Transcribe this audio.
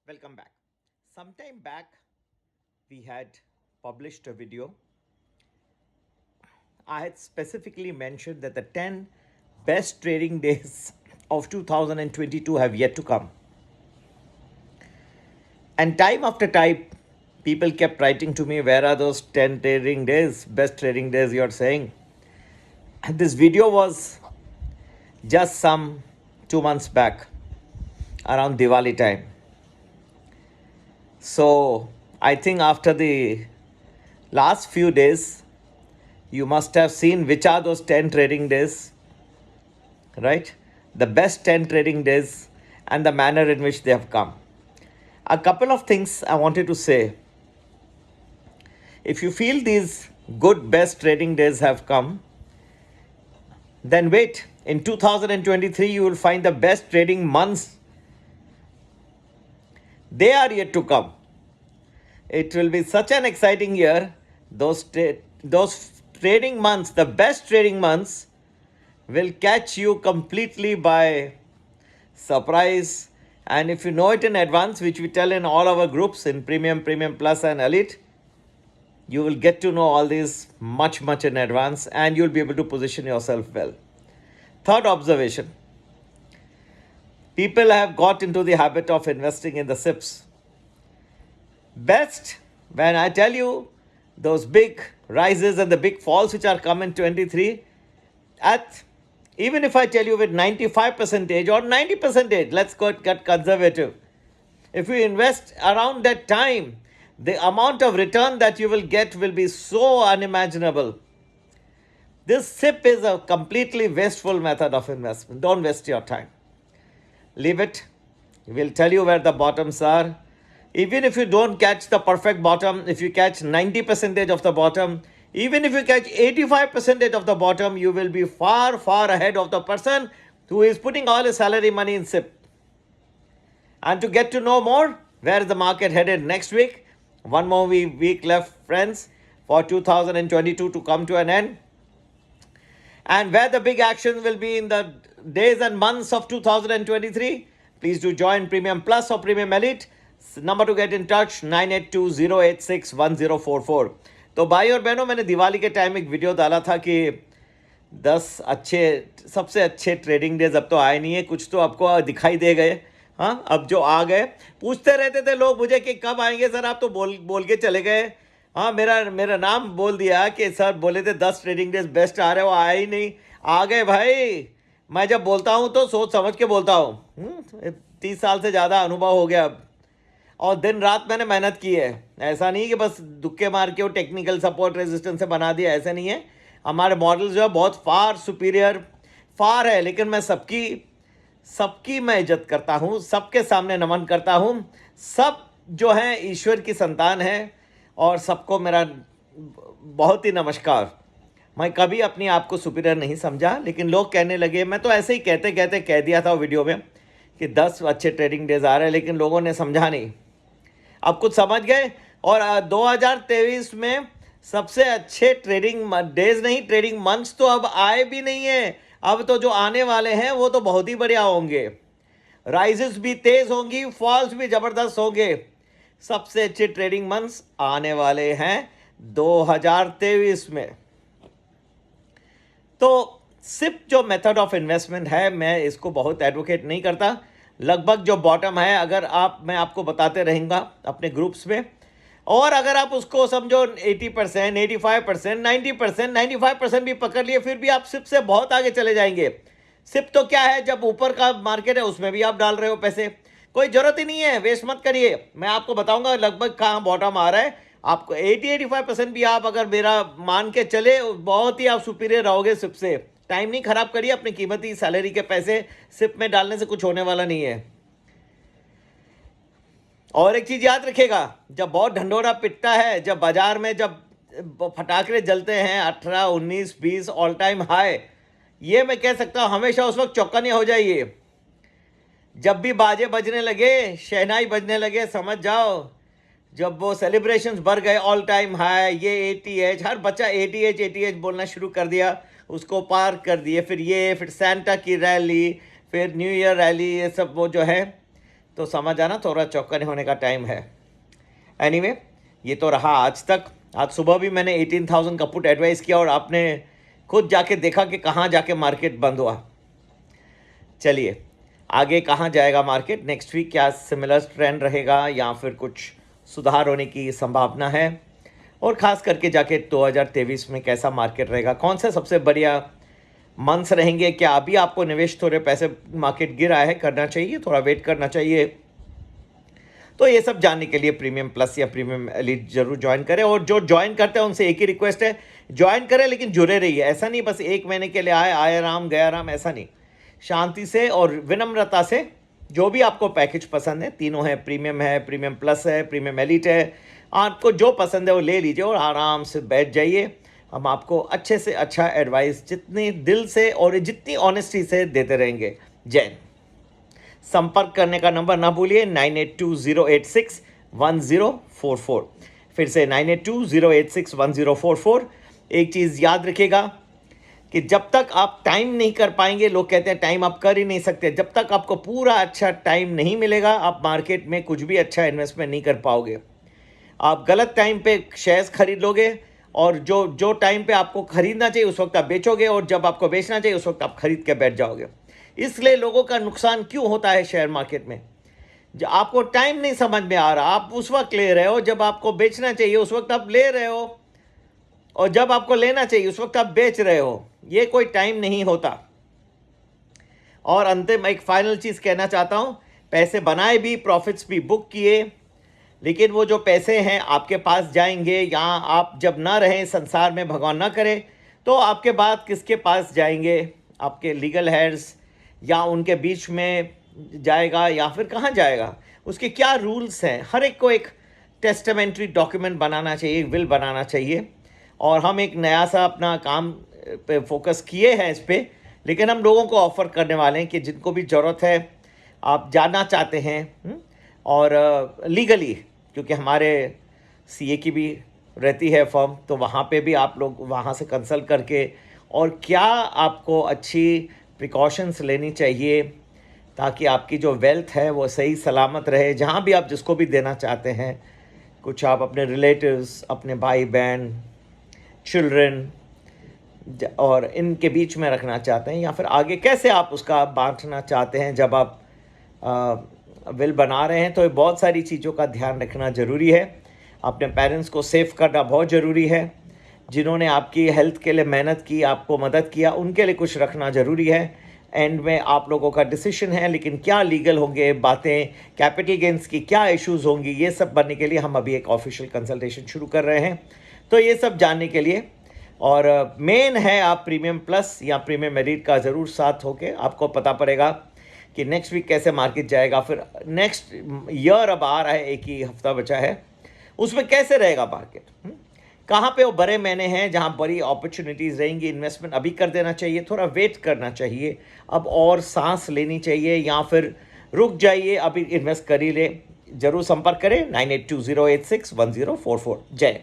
Welcome back. Sometime back, we had published a video. I had specifically mentioned that the 10 best trading days of 2022 have yet to come. And time after time, people kept writing to me, where are those 10 trading days, best trading days you're saying? And this video was just some 2 months back, around Diwali time. So I think after the last few days, you must have seen which are those 10 trading days, right? The best 10 trading days and the manner in which they have come. A couple of things I wanted to say. If you feel these good best trading days have come, then wait. In 2023, you will find the best trading months. They are yet to come. It will be such an exciting year. Those trading months, the best trading months, will catch you completely by surprise. And if you know it in advance, which we tell in all our groups in Premium, Premium Plus and Elite, you will get to know all these much in advance and you'll be able to position yourself well. Third observation. People have got into the habit of investing in the SIPs. Best, when I tell you those big rises and the big falls which are come in 23, even if I tell you with 95% or 90%, let's get conservative. If you invest around that time, the amount of return that you will get will be so unimaginable. This SIP is a completely wasteful method of investment. Don't waste your time. Leave it. We'll tell you where the bottoms are. Even if you don't catch the perfect bottom, if you catch 90% of the bottom, even if you catch 85% of the bottom, you will be far ahead of the person who is putting all his salary money in SIP. And to get to know more, where is the market headed next week? One more week left, friends, for 2022 to come to an end. And where the big action will be in the days and months of 2023, please do join Premium Plus or Premium Elite. Number to get in touch 9820861044. तो भाई और बहनों, मैंने दिवाली के time एक video डाला था कि 10 सबसे अच्छे ट्रेडिंग डेज अब तो आए नहीं है, कुछ तो आपको दिखाई दे गए। हाँ, अब जो आ गए, पूछते रहते थे लोग मुझे कि कब आएंगे सर, आप तो बोल के चले गए। हाँ, मेरा नाम बोल दिया कि सर बोले थे 10 ट्रेडिंग डेज बेस्ट आ रहे हो, आए ही नहीं। आ गए भाई। मैं जब बोलता हूँ तो सोच समझ के बोलता हूँ। 30 साल से ज़्यादा अनुभव हो गया अब, और दिन रात मैंने मेहनत की है। ऐसा नहीं कि बस दुक्के मार के वो टेक्निकल सपोर्ट रेजिस्टेंस से बना दिया, ऐसा नहीं है। हमारे मॉडल जो है बहुत फार सुपीरियर है, लेकिन मैं सबकी मैं इज्जत करता हूँ, सबके सामने नमन करता हूँ। सब जो हैं ईश्वर की संतान है और सबको मेरा बहुत ही नमस्कार। मैं कभी अपने आप को सुपीरियर नहीं समझा, लेकिन लोग कहने लगे, मैं तो ऐसे ही कहते कह दिया था वीडियो में कि 10 अच्छे ट्रेडिंग डेज आ रहे हैं, लेकिन लोगों ने समझा नहीं। अब कुछ समझ गए, और 2023 में सबसे अच्छे ट्रेडिंग डेज नहीं, ट्रेडिंग मंथ्स तो अब आए भी नहीं है। अब तो जो आने वाले हैं वो तो बहुत ही बढ़िया होंगे। राइजेस भी तेज होंगी, फॉल्स भी जबरदस्त होंगे। सबसे अच्छे ट्रेडिंग मंथ्स आने वाले हैं 2023 में। तो सिप जो मेथड ऑफ इन्वेस्टमेंट है, मैं इसको बहुत एडवोकेट नहीं करता। लगभग जो बॉटम है, अगर मैं आपको बताते रहूँगा अपने ग्रुप्स में, और अगर आप उसको समझो 80%, 85%, 90%, 95% भी पकड़ लिए, फिर भी आप सिप से बहुत आगे चले जाएंगे। सिप तो क्या है, जब ऊपर का मार्केट है उसमें भी आप डाल रहे हो पैसे, कोई ज़रूरत ही नहीं है, वेस्ट मत करिए। मैं आपको बताऊंगा लगभग कहाँ बॉटम आ रहा है। आपको 80-85% भी आप अगर मेरा मान के चले, बहुत ही आप सुपीरियर रहोगे सिप से। टाइम नहीं खराब करिए, अपनी कीमती सैलरी के पैसे सिप में डालने से कुछ होने वाला नहीं है। और एक चीज़ याद रखिएगा, जब बहुत ढंढोरा पिटता है, जब बाजार में जब फटाकरे जलते हैं 18, 19, 20 ऑल टाइम हाई, ये मैं कह सकता हूँ हमेशा उस वक्त चौकन्ने हो जाइए। जब भी बाजे बजने लगे, शहनाई बजने लगे, समझ जाओ जब वो सेलिब्रेशंस बढ़ गए ऑल टाइम हाई, ये ATH, हर बच्चा ATH बोलना शुरू कर दिया, उसको पार कर दिए। फिर सैंटा की रैली, फिर न्यू ईयर रैली, ये सब वो जो है, तो समझ आना थोड़ा चौकन्ने होने का टाइम है। एनीवे ये तो रहा आज तक। आज सुबह भी मैंने 18,000 का पुट एडवाइस किया और आपने खुद जाके देखा कि कहाँ जाके मार्केट बंद हुआ। चलिए आगे कहाँ जाएगा मार्केट नेक्स्ट वीक, क्या सिमिलर ट्रेंड रहेगा या फिर कुछ सुधार होने की संभावना है, और ख़ास करके जाके 2023 में कैसा मार्केट रहेगा, कौन से सबसे बढ़िया मंथ्स रहेंगे, क्या अभी आपको निवेश थोड़े पैसे मार्केट गिरा है करना चाहिए, थोड़ा वेट करना चाहिए। तो ये सब जानने के लिए प्रीमियम प्लस या प्रीमियम एलीट जरूर ज्वाइन करें। और जो ज्वाइन करते हैं उनसे एक ही रिक्वेस्ट है, ज्वाइन करें लेकिन जुड़े रहिए। ऐसा नहीं बस 1 महीने के लिए आए राम गया राम, ऐसा नहीं। शांति से और विनम्रता से जो भी आपको पैकेज पसंद है, तीनों है, प्रीमियम प्लस है, प्रीमियम एलीट है, आपको जो पसंद है वो ले लीजिए और आराम से बैठ जाइए। हम आपको अच्छे से अच्छा एडवाइस जितनी दिल से और जितनी ऑनेस्टी से देते रहेंगे। जय हिंद। संपर्क करने का नंबर ना भूलिए 9820861044। फिर से 9820861044। एक चीज़ याद रखिएगा कि जब तक आप टाइम नहीं कर पाएंगे, लोग कहते हैं टाइम आप कर ही नहीं सकते, जब तक आपको पूरा अच्छा टाइम नहीं मिलेगा आप मार्केट में कुछ भी अच्छा इन्वेस्टमेंट नहीं कर पाओगे। आप गलत टाइम पे शेयर्स खरीद लोगे और जो टाइम पे आपको खरीदना चाहिए उस वक्त आप बेचोगे, और जब आपको बेचना चाहिए उस वक्त आप खरीद के बैठ जाओगे। इसलिए लोगों का नुकसान क्यों होता है शेयर मार्केट में, जब आपको टाइम नहीं समझ में आ रहा, आप उस वक्त ले रहे हो जब आपको बेचना चाहिए उस वक्त आप ले रहे हो, और जब आपको लेना चाहिए उस वक्त आप बेच रहे हो। ये कोई टाइम नहीं होता। और अंतिम एक फाइनल चीज़ कहना चाहता हूँ, पैसे बनाए भी, प्रॉफिट्स भी बुक किए, लेकिन वो जो पैसे हैं आपके पास जाएंगे, यहाँ आप जब ना रहें संसार में, भगवान ना करे, तो आपके बाद किसके पास जाएंगे, आपके लीगल हेड्स या उनके बीच में जाएगा या फिर कहाँ जाएगा, उसके क्या रूल्स हैं। हर एक को एक टेस्टामेंट्री डॉक्यूमेंट बनाना चाहिए, विल बनाना चाहिए। और हम एक नया सा अपना काम पे फोकस किए हैं इस पर, लेकिन हम लोगों को ऑफ़र करने वाले हैं कि जिनको भी ज़रूरत है, आप जानना चाहते हैं और लीगली, क्योंकि हमारे सीए की भी रहती है फर्म, तो वहाँ पे भी आप लोग वहाँ से कंसल्ट करके और क्या आपको अच्छी प्रिकॉशंस लेनी चाहिए ताकि आपकी जो वेल्थ है वो सही सलामत रहे, जहाँ भी आप जिसको भी देना चाहते हैं, कुछ आप अपने रिलेटिव्स, अपने भाई बहन, चिल्ड्रन और इनके बीच में रखना चाहते हैं, या फिर आगे कैसे आप उसका बांटना चाहते हैं जब आप विल बना रहे हैं, तो ये बहुत सारी चीज़ों का ध्यान रखना ज़रूरी है। अपने पेरेंट्स को सेव करना बहुत ज़रूरी है। जिन्होंने आपकी हेल्थ के लिए मेहनत की, आपको मदद किया, उनके लिए कुछ रखना ज़रूरी है। एंड में आप लोगों का डिसीजन है, लेकिन क्या लीगल होंगे बातें, कैपिटल गेंस की क्या इश्यूज़ होंगी, ये सब बनने के लिए हम अभी एक ऑफिशियल कंसल्टेशन शुरू कर रहे हैं। तो ये सब जानने के लिए, और मेन है आप प्रीमियम प्लस या प्रीमियम एलीट का ज़रूर साथ होके आपको पता पड़ेगा कि नेक्स्ट वीक कैसे मार्केट जाएगा, फिर नेक्स्ट ईयर अब आ रहा है, एक ही हफ्ता बचा है, उसमें कैसे रहेगा मार्केट, कहाँ पे वो बड़े महीने हैं जहाँ बड़ी अपॉर्चुनिटीज़ रहेंगी। इन्वेस्टमेंट अभी कर देना चाहिए, थोड़ा वेट करना चाहिए, अब और सांस लेनी चाहिए, या फिर रुक जाइए, अभी इन्वेस्ट कर ही ले। ज़रूर संपर्क करें 9820861044। जय।